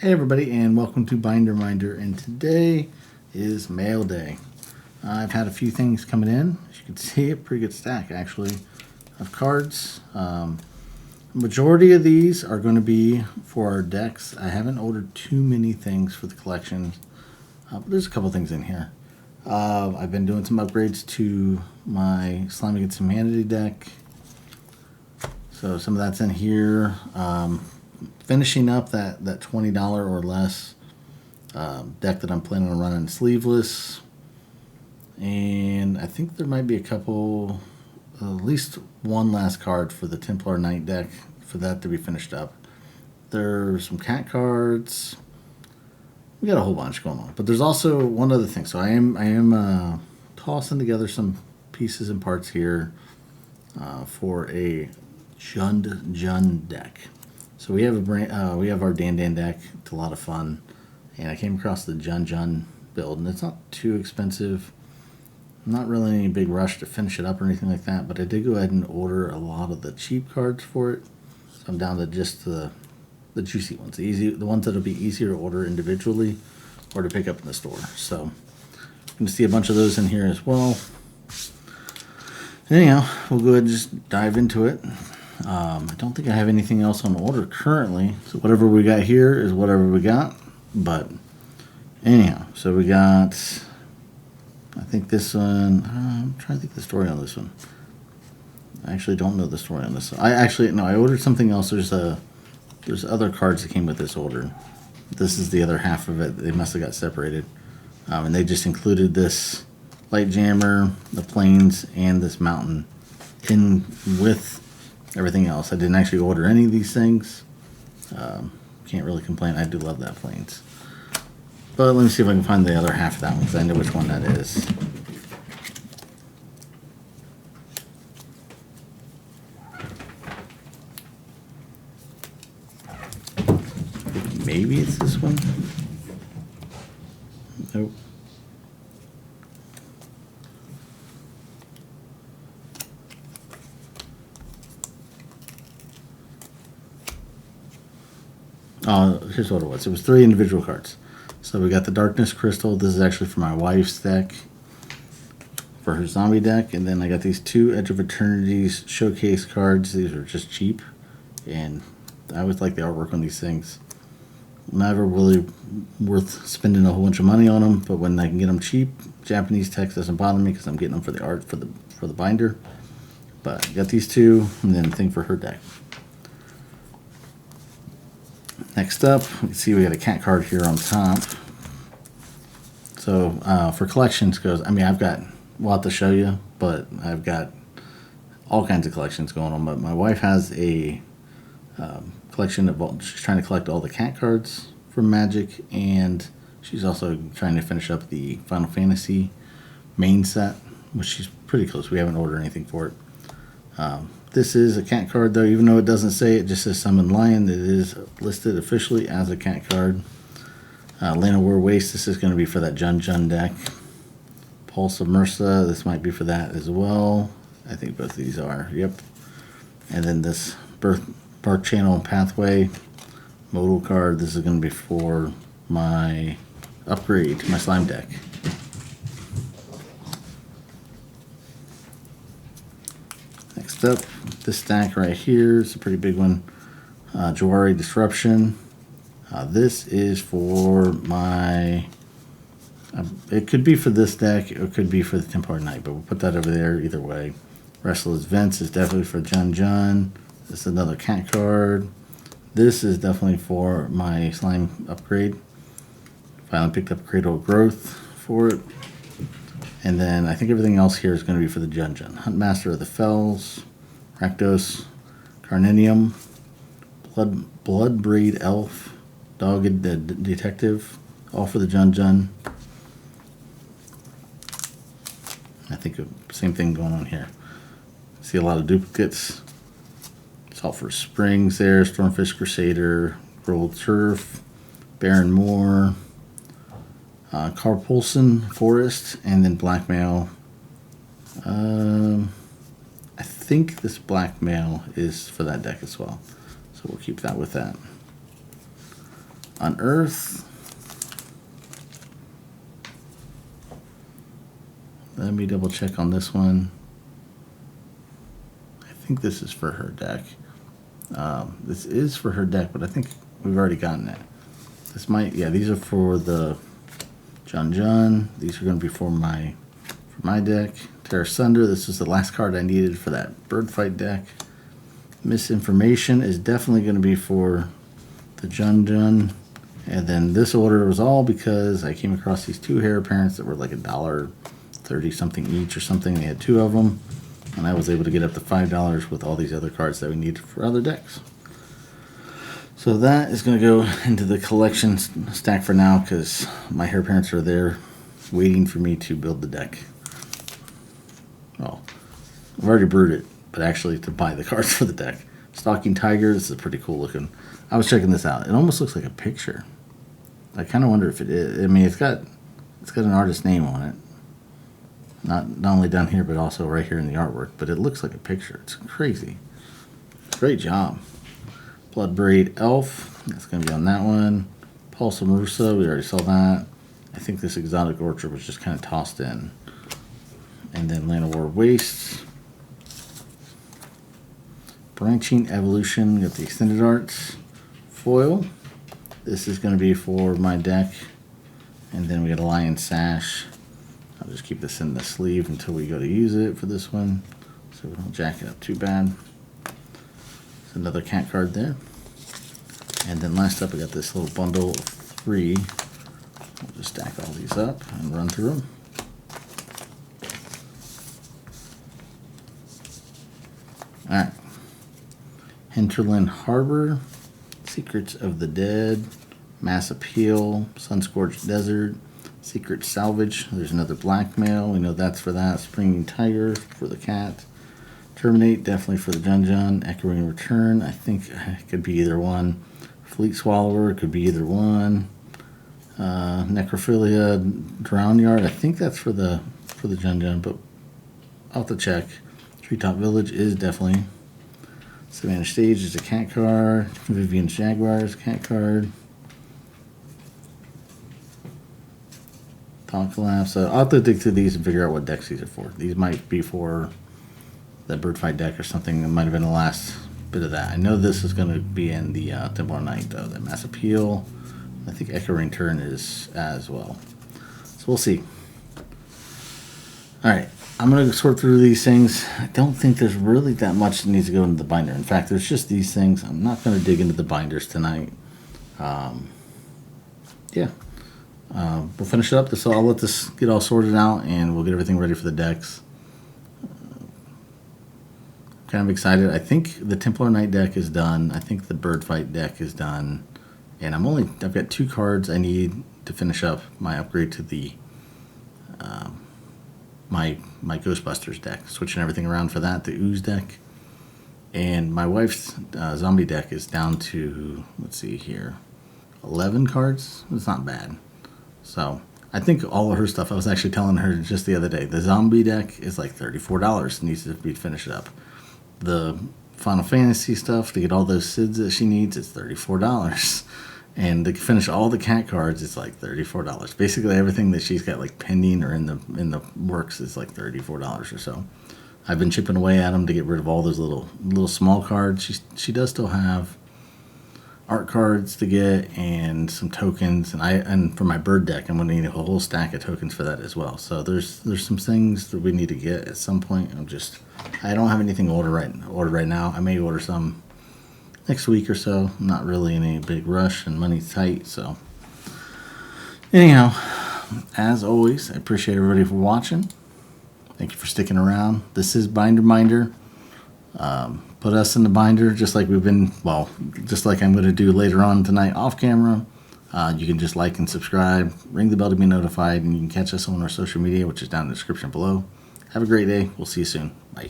Hey everybody, and welcome to Binder Minder, and today is mail day. I've had a few things coming in. As you can see, a pretty good stack actually of cards. Majority of these are going to be for our decks. I haven't ordered too many things for the collection, but there's a couple things in here. I've been doing some upgrades to my Slime Against Humanity deck, so some of that's in here. Finishing up that $20 or less deck that I'm planning on running sleeveless, and I think there might be a couple, at least one last card for the Templar Knight deck for that to be finished up. There's some cat cards. We got a whole bunch going on, but there's also one other thing. So I am tossing together some pieces and parts here for a Jund deck. So we have we have our Dan deck. It's a lot of fun, and I came across the Jund build, and it's not too expensive. Not really any big rush to finish it up or anything like that, but I did go ahead and order a lot of the cheap cards for it. So I'm down to just the juicy ones, the ones that'll be easier to order individually or to pick up in the store. So you can see a bunch of those in here as well. Anyhow, we'll go ahead and just dive into it. I don't think I have anything else on order currently, so whatever we got here is whatever we got. But anyhow, so we got, I think this one, I'm trying to think the story on this one. I actually don't know the story on this one. I ordered something else. There's other cards that came with this order. This is the other half of it. They must have got separated, and they just included this light jammer, the plains, and this mountain in with everything else. I didn't actually order any of these things. Can't really complain. I do love that plains. But let me see if I can find the other half of that one, because I know which one that is. Maybe it's this one. Nope. Here's what it was. It was 3 individual cards. So we got the Darkness Crystal. This is actually for my wife's deck, for her zombie deck. And then I got these 2 Edge of Eternity's showcase cards. These are just cheap, and I always like the artwork on these things. Never really worth spending a whole bunch of money on them, but when I can get them cheap, Japanese text doesn't bother me because I'm getting them for the art for the binder. But I got these 2, and then a thing for her deck. Next up, you can see we got a cat card here on top. So for collections goes, I've got a lot to show you, but I've got all kinds of collections going on. But my wife has a collection of, she's trying to collect all the cat cards from Magic, and she's also trying to finish up the Final Fantasy main set, which she's pretty close. We haven't ordered anything for it. This is a cat card, though, even though it doesn't say it, just says Summon Lion. It is listed officially as a cat card. Land of War Waste, this is going to be for that Jund deck. Pulse of Mursa, this might be for that as well. I think both of these are, yep. And then this Bark Channel and Pathway modal card, this is going to be for my upgrade to my slime deck. Next up, this stack right here is a pretty big one. Jawari Disruption. This is for my, it could be for this deck, or it could be for the Templar Knight, but we'll put that over there either way. Restless Vents is definitely for Jund. This is another cat card. This is definitely for my slime upgrade. Finally picked up Cradle of Growth for it. And then I think everything else here is going to be for the Jund. Huntmaster of the Fells, Rakdos, Carninium, Bloodbraid Elf, Dogged Detective, all for the Jund. I think same thing going on here. See a lot of duplicates. Sulphur Springs there, Stormfish Crusader, Gold Turf, Baron Moore, Carpolson Forest, and then Blackmail. I think this Blackmail is for that deck as well, so we'll keep that with that. Unearth. Let me double check on this one. I think this is for her deck. This is for her deck, but I think we've already gotten it. This might, yeah, these are for the Jun. These are going to be for my deck. Terra Sunder, this is the last card I needed for that bird fight deck. Misinformation is definitely going to be for the Jun. And then this order was all because I came across these two heir apparents that were like $1.30 something each or something. They had two of them, and I was able to get up to $5 with all these other cards that we needed for other decks. So that is going to go into the collection stack for now because my heir apparents are there waiting for me to build the deck. Well, I've already brewed it, but actually to buy the cards for the deck. Stalking Tiger, this is pretty cool looking. I was checking this out. It almost looks like a picture. I kind of wonder if it is. I mean, it's got an artist name on it. Not only down here, but also right here in the artwork. But it looks like a picture. It's crazy. Great job. Bloodbraid Elf. That's going to be on that one. Pulse of Marusa. We already saw that. I think this Exotic Orchard was just kind of tossed in. And then Land of War Wastes. Branching Evolution. We got the Extended Arts. Foil. This is going to be for my deck. And then we got a Lion Sash. I'll just keep this in the sleeve until we go to use it for this one, so we don't jack it up too bad. There's another cat card there. And then last up, we got this little bundle of 3. We'll just stack all these up and run through them. Alright. Hinterland Harbor, Secrets of the Dead, Mass Appeal, Sunscorched Desert, Secret Salvage. There's another Blackmail. We know that's for that. Springing Tiger for the cat. Terminate, definitely for the Jun. Echoing Return, I think it could be either one. Fleet Swallower, it could be either one. Necrophilia, Drown Yard, I think that's for the Jun, but I'll have to check. Treetop Village is definitely. Savannah Stage is a cat card. Vivian's Jaguars, cat card. Talk Collapse. So I'll have to dig through these and figure out what decks these are for. These might be for that bird fight deck or something. That might have been the last bit of that. I know this is going to be in the Templar Knight, though. The Mass Appeal. I think Echoing Return is as well. So we'll see. Alright, I'm going to sort through these things. I don't think there's really that much that needs to go into the binder. In fact, there's just these things. I'm not going to dig into the binders tonight. Yeah. We'll finish it up. I'll let this get all sorted out, and we'll get everything ready for the decks. Kind of excited. I think the Templar Knight deck is done. I think the Bird Fight deck is done. And I've got 2 cards I need to finish up my upgrade to the my Ghostbusters deck. Switching everything around for that, the Ooze deck. And my wife's zombie deck is down to, let's see here, 11 cards. It's not bad. So I think all of her stuff, I was actually telling her just the other day, the zombie deck is like $34. It needs to be finished up. The Final Fantasy stuff, to get all those SIDs that she needs, it's $34. And to finish all the cat cards, it's like $34. Basically everything that she's got like pending or in the works is like $34 or so. I've been chipping away at them to get rid of all those little small cards. She does still have art cards to get and some tokens, and for my bird deck I'm going to need a whole stack of tokens for that as well. So there's some things that we need to get at some point. I don't have anything ordered right now. I may order some next week or so. I'm not really in a big rush and money's tight. So anyhow, as always, I appreciate everybody for watching. Thank you for sticking around. This is Binder Minder. Put us in the binder just like just like I'm going to do later on tonight off camera. You can just like and subscribe, ring the bell to be notified, and you can catch us on our social media, which is down in the description below. Have a great day. We'll see you soon. Bye.